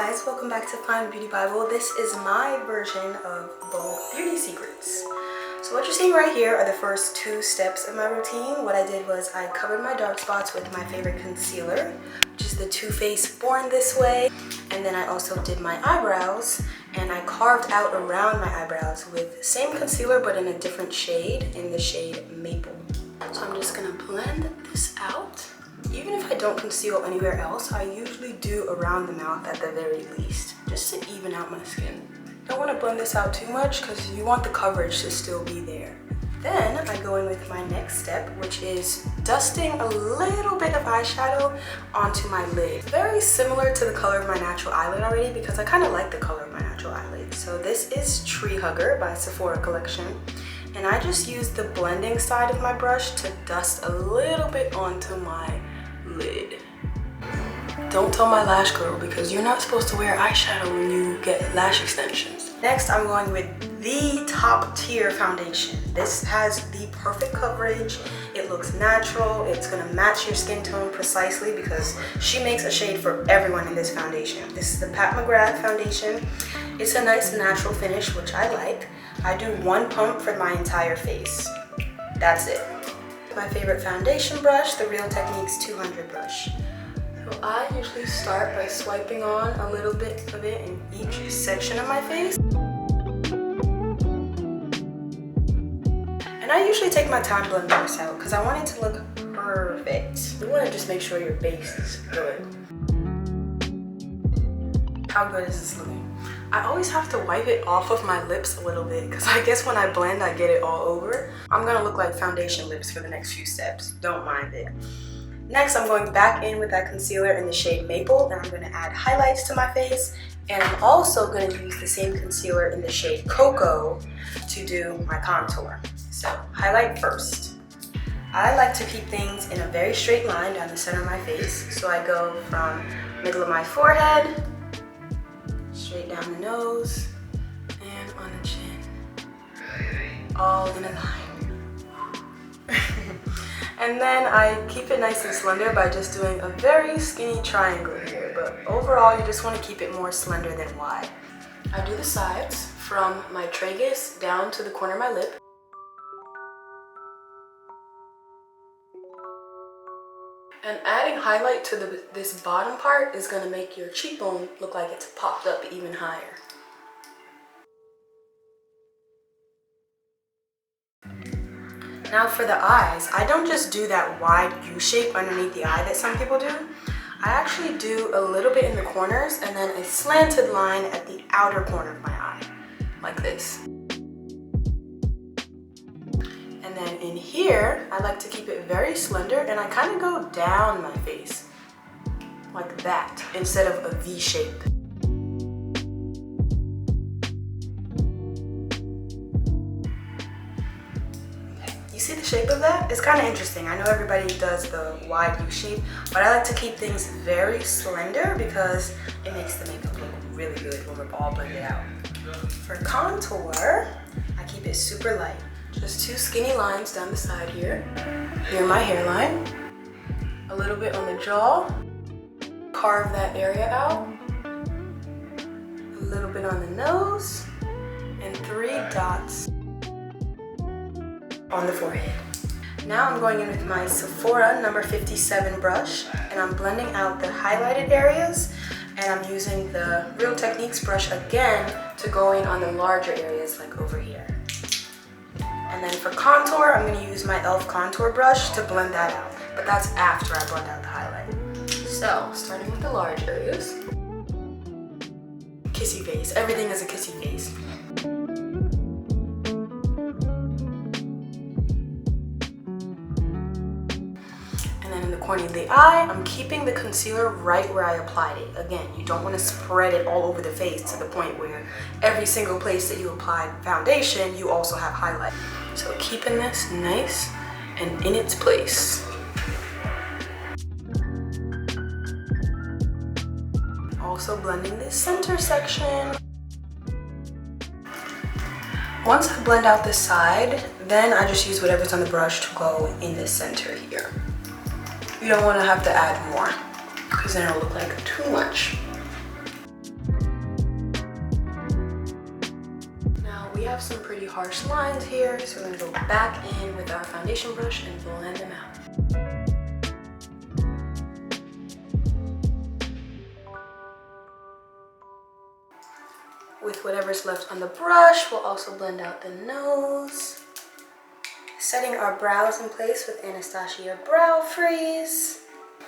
guys, welcome back to Find Beauty Bible. This is my version of Vogue Beauty Secrets. So what you're seeing right here are the first two steps of my routine. What I did was I covered my dark spots with my favorite concealer, which is the Too Faced Born This Way. And then I also did my eyebrows, and I carved out around my eyebrows with the same concealer but in a different shade, in the shade Maple. So I'm just gonna blend this out. Even if I don't conceal anywhere else, I usually do around the mouth at the very least, just to even out my skin. Don't want to blend this out too much because you want the coverage to still be there. Then I go in with my next step, which is dusting a little bit of eyeshadow onto my lid. Very similar to the color of my natural eyelid already because I kind of like the color of my natural eyelid. So this is Tree Hugger by Sephora Collection. And I just use the blending side of my brush to dust a little bit onto my lid. Don't tell my lash girl because you're not supposed to wear eyeshadow when you get lash extensions. Next, I'm going with the top tier foundation. This has the perfect coverage. It looks natural. It's gonna match your skin tone precisely because she makes a shade for everyone in this foundation. This is the Pat McGrath foundation. It's a nice natural finish, which I like. I do one pump for my entire face. That's it. My favorite foundation brush, the Real Techniques 200 brush. So I usually start by swiping on a little bit of it in each section of my face. And I usually take my time blending this out because I want it to look perfect. You want to just make sure your base is good. How good is this looking? I always have to wipe it off of my lips a little bit because I guess when I blend, I get it all over. I'm gonna look like foundation lips for the next few steps. Don't mind it. Next, I'm going back in with that concealer in the shade Maple, and I'm gonna add highlights to my face. And I'm also gonna use the same concealer in the shade Cocoa to do my contour. So, highlight first. I like to keep things in a very straight line down the center of my face. So I go from middle of my forehead, straight down the nose, and on the chin, all in a line. And then I keep it nice and slender by just doing a very skinny triangle here, but overall you just want to keep it more slender than wide. I do the sides from my tragus down to the corner of my lip. And adding highlight to this bottom part is going to make your cheekbone look like it's popped up even higher. Now for the eyes, I don't just do that wide U shape underneath the eye that some people do. I actually do a little bit in the corners and then a slanted line at the outer corner of my eye, like this. And then in here, I like to keep it very slender and I kind of go down my face like that instead of a V shape. You see the shape of that? It's kind of interesting. I know everybody does the wide U shape, but I like to keep things very slender because it makes the makeup look really good when we're all blended out. For contour, I keep it super light. Just two skinny lines down the side here, near my hairline. A little bit on the jaw. Carve that area out. A little bit on the nose. And 3 dots on the forehead. Now I'm going in with my Sephora number 57 brush, and I'm blending out the highlighted areas, and I'm using the Real Techniques brush again to go in on the larger areas like over here. And then for contour, I'm going to use my e.l.f. contour brush to blend that out. But that's after I blend out the highlight. So, starting with the large areas. Kissy face. Everything is a kissy face. And then in the corner of the eye, I'm keeping the concealer right where I applied it. Again, you don't want to spread it all over the face to the point where every single place that you applied foundation, you also have highlight. So keeping this nice and in its place. Also blending this center section. Once I blend out this side, then I just use whatever's on the brush to go in the center here. You don't want to have to add more because then it'll look like too much. have some pretty harsh lines here, so we're gonna go back in with our foundation brush and blend them out. With whatever's left on the brush, we'll also blend out the nose. Setting our brows in place with Anastasia Brow Freeze.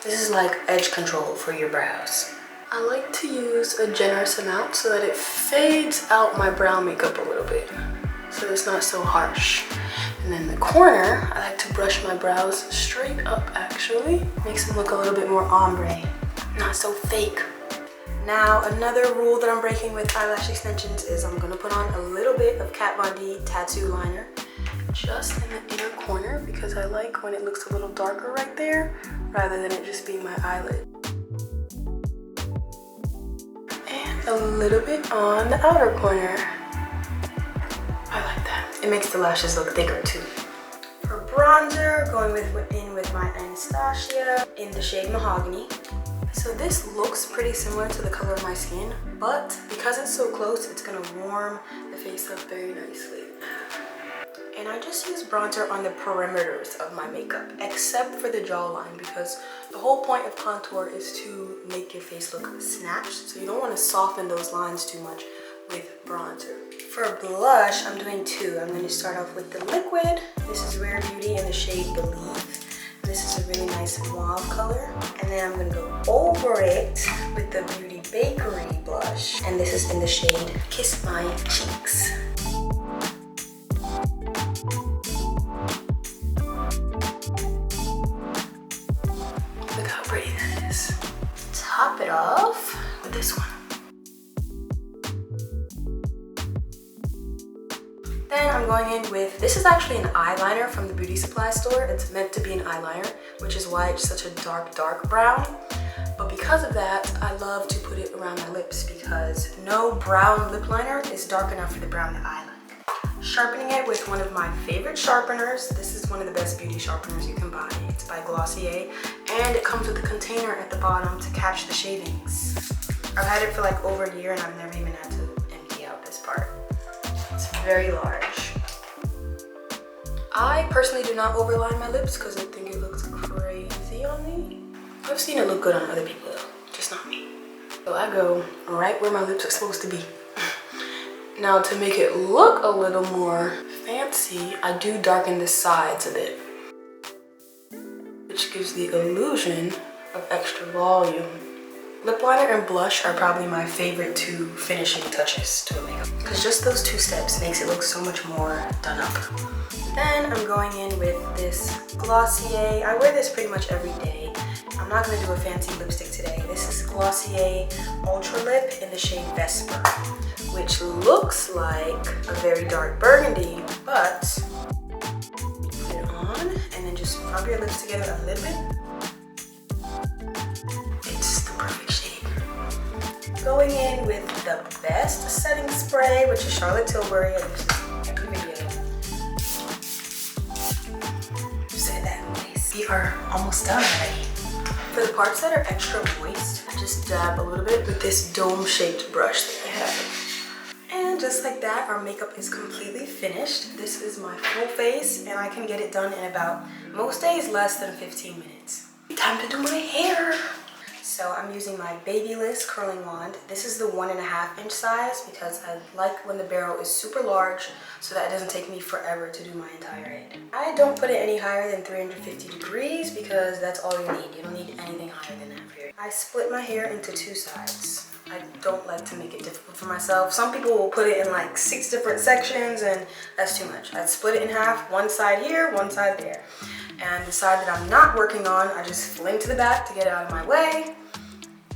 This is like edge control for your brows. I like to use a generous amount so that it fades out my brow makeup a little bit, so it's not so harsh. And then the corner, I like to brush my brows straight up actually. Makes them look a little bit more ombre, not so fake. Now, another rule that I'm breaking with eyelash extensions is I'm gonna put on a little bit of Kat Von D tattoo liner just in the inner corner because I like when it looks a little darker right there rather than it just being my eyelid. And a little bit on the outer corner. I like that. It makes the lashes look thicker too. For bronzer, going in with my Anastasia in the shade Mahogany. So this looks pretty similar to the color of my skin, but because it's so close, it's gonna warm the face up very nicely. And I just use bronzer on the perimeters of my makeup, except for the jawline, because the whole point of contour is to make your face look snatched, so you don't want to soften those lines too much with bronzer. For blush, I'm doing two. I'm going to start off with the liquid. This is Rare Beauty in the shade Believe. This is a really nice mauve color. And then I'm going to go over it with the Beauty Bakery blush. And this is in the shade Kiss My Cheeks. Look how pretty that is. Top it off with this one. Then I'm going in with, this is actually an eyeliner from the beauty supply store. It's meant to be an eyeliner, which is why it's such a dark brown. But because of that, I love to put it around my lips because no brown lip liner is dark enough for the brown that I like. Sharpening it with one of my favorite sharpeners. This is one of the best beauty sharpeners you can buy. It's by Glossier, and it comes with a container at the bottom to catch the shavings. I've had it for like over a year and I've never even had to empty out this part. It's very large. I personally do not overline my lips because I think it looks crazy on me. I've seen it look good on other people though, just not me. So I go right where my lips are supposed to be. Now to make it look a little more fancy, I do darken the sides a bit, which gives the illusion of extra volume. Lip liner and blush are probably my favorite two finishing touches to a makeup because just those two steps makes it look so much more done up. Then I'm going in with this Glossier. I wear this pretty much every day. I'm not going to do a fancy lipstick today. This is Glossier Ultra Lip in the shade Vesper, which looks like a very dark burgundy, but put it on and then just rub your lips together a little bit. It's the perfect shade. Going in with the best setting spray, which is Charlotte Tilbury. I use this every video. Set that in place. We are almost done already. For the parts that are extra moist, I just dab a little bit with this dome-shaped brush that I have. And just like that, our makeup is completely finished. This is my full face, and I can get it done in about, most days, less than 15 minutes. Time to do my hair. So I'm using my Babyliss curling wand. This is the 1.5 inch size because I like when the barrel is super large so that it doesn't take me forever to do my entire head. I don't put it any higher than 350 degrees because that's all you need. You don't need anything higher than that for your hair. I split my hair into two sides. I don't like to make it difficult for myself. Some people will put it in like 6 different sections and that's too much. I split it in half, one side here, one side there. And the side that I'm not working on, I just fling to the back to get it out of my way.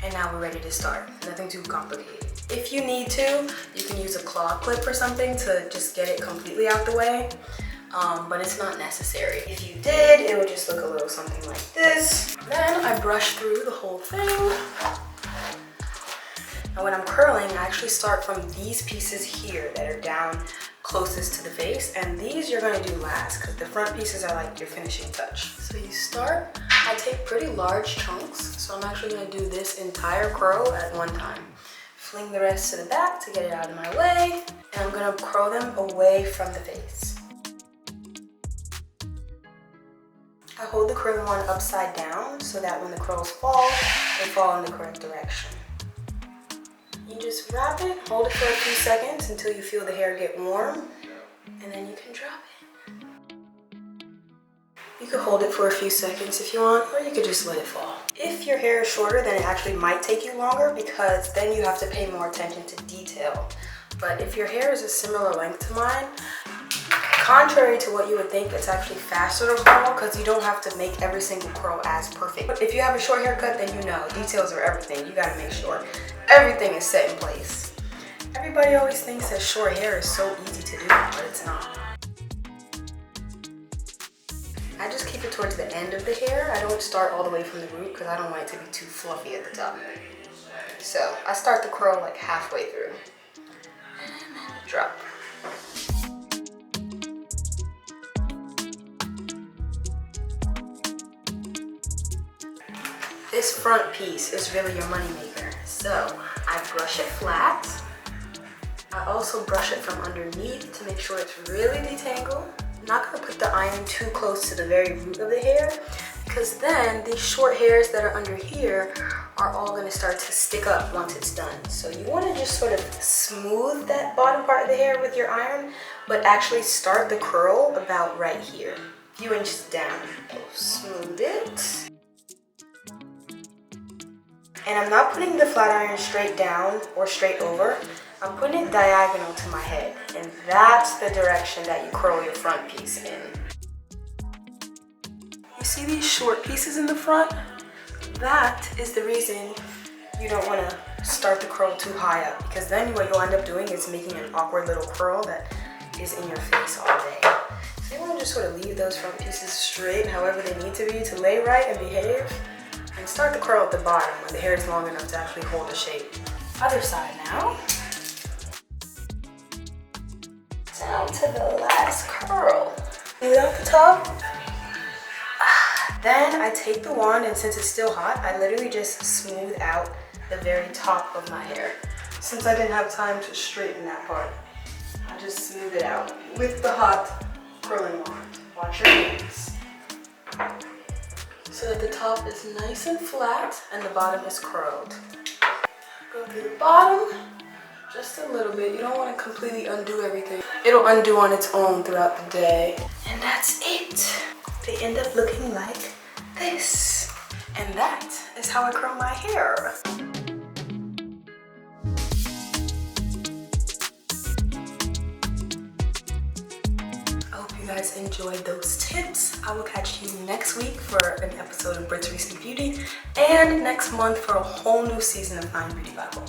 And now we're ready to start. Nothing too complicated. If you need to, you can use a claw clip or something to just get it completely out the way. But it's not necessary. If you did, it would just look a little something like this. Then I brush through the whole thing. Now when I'm curling, I actually start from these pieces here that are down closest to the face, and these you're gonna do last because the front pieces are like your finishing touch. So you start, I take pretty large chunks, so I'm actually gonna do this entire curl at one time. fling the rest to the back to get it out of my way. And I'm gonna curl them away from the face. I hold the curling one upside down so that when the curls fall, they fall in the correct direction. You just wrap it, hold it for a few seconds until you feel the hair get warm, and then you can drop it. You could hold it for a few seconds if you want, or you could just let it fall. If your hair is shorter, then it actually might take you longer because then you have to pay more attention to detail. But if your hair is a similar length to mine, contrary to what you would think, it's actually faster to curl because you don't have to make every single curl as perfect. But if you have a short haircut, then you know details are everything. You gotta make sure everything is set in place. Everybody always thinks that short hair is so easy to do, but it's not. I just keep it towards the end of the hair. I don't start all the way from the root because I don't want it to be too fluffy at the top. So I start the curl like halfway through. And then drop. This front piece is really your money maker. So I brush it flat. I also brush it from underneath to make sure it's really detangled. I'm not gonna put the iron too close to the very root of the hair because then these short hairs that are under here are all gonna start to stick up once it's done. So you wanna just sort of smooth that bottom part of the hair with your iron, but actually start the curl about right here, a few inches down. Smooth it. And I'm not putting the flat iron straight down or straight over. I'm putting it diagonal to my head. And that's the direction that you curl your front piece in. You see these short pieces in the front? That is the reason you don't want to start the curl too high up, because then what you'll end up doing is making an awkward little curl that is in your face all day. So you want to just sort of leave those front pieces straight however they need to be to lay right and behave. And start the curl at the bottom when the hair is long enough to actually hold the shape. Other side now. Down to the last curl. Smooth out the top. Then I take the wand, and since it's still hot, I literally just smooth out the very top of my hair. Since I didn't have time to straighten that part, I just smooth it out with the hot curling wand. Watch your hands. So that the top is nice and flat and the bottom is curled. Go through the bottom just a little bit. You don't want to completely undo everything. It'll undo on its own throughout the day. And that's it. They end up looking like this. And that is how I curl my hair. You guys enjoyed those tips. I will catch you next week for an episode of Brit's Recent Beauty and next month for a whole new season of Fine Beauty Bible.